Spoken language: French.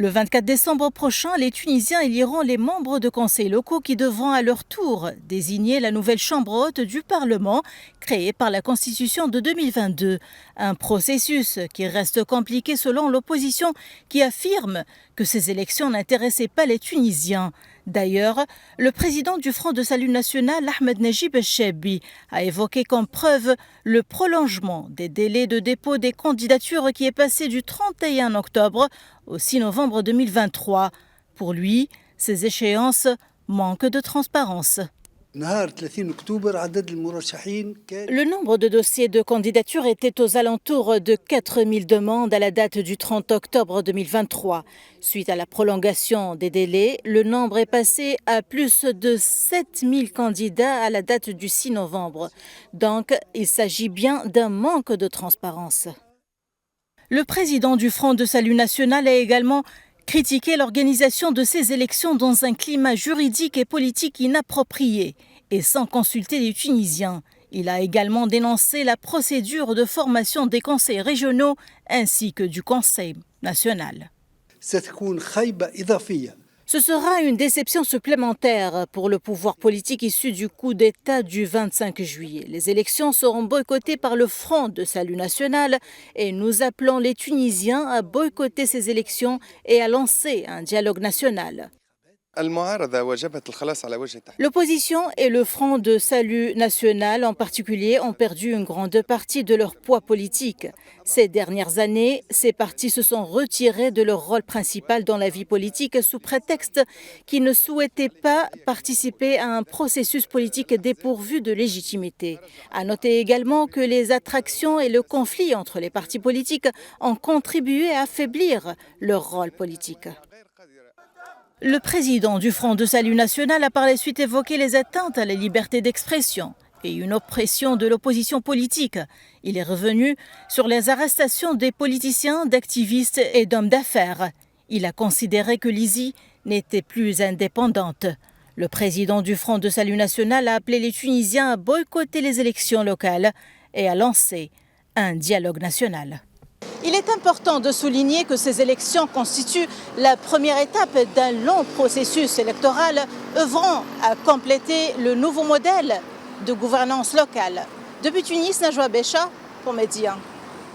Le 24 décembre prochain, les Tunisiens éliront les membres de conseils locaux qui devront à leur tour désigner la nouvelle chambre haute du Parlement créée par la Constitution de 2022. Un processus qui reste compliqué selon l'opposition qui affirme que ces élections n'intéressaient pas les Tunisiens. D'ailleurs, le président du Front de Salut National, Ahmed Najib Chebbi, a évoqué comme preuve le prolongement des délais de dépôt des candidatures qui est passé du 31 octobre au 6 novembre 2023. Pour lui, ces échéances manquent de transparence. Le nombre de dossiers de candidature était aux alentours de 4000 demandes à la date du 30 octobre 2023. Suite à la prolongation des délais, le nombre est passé à plus de 7000 candidats à la date du 6 novembre. Donc, il s'agit bien d'un manque de transparence. Le président du Front de Salut National a également critiqué l'organisation de ces élections dans un climat juridique et politique inapproprié et sans consulter les Tunisiens. Il a également dénoncé la procédure de formation des conseils régionaux ainsi que du Conseil national. Ce sera une déception supplémentaire pour le pouvoir politique issu du coup d'État du 25 juillet. Les élections seront boycottées par le Front de Salut National et nous appelons les Tunisiens à boycotter ces élections et à lancer un dialogue national. L'opposition et le Front de Salut National en particulier ont perdu une grande partie de leur poids politique. Ces dernières années, ces partis se sont retirés de leur rôle principal dans la vie politique sous prétexte qu'ils ne souhaitaient pas participer à un processus politique dépourvu de légitimité. À noter également que les attractions et le conflit entre les partis politiques ont contribué à affaiblir leur rôle politique. Le président du Front de Salut National a par la suite évoqué les atteintes à la liberté d'expression et une oppression de l'opposition politique. Il est revenu sur les arrestations des politiciens, d'activistes et d'hommes d'affaires. Il a considéré que l'ISI n'était plus indépendante. Le président du Front de Salut National a appelé les Tunisiens à boycotter les élections locales et à lancer un dialogue national. Il est important de souligner que ces élections constituent la première étape d'un long processus électoral œuvrant à compléter le nouveau modèle de gouvernance locale. Depuis Tunis, Najwa Becha pour Média.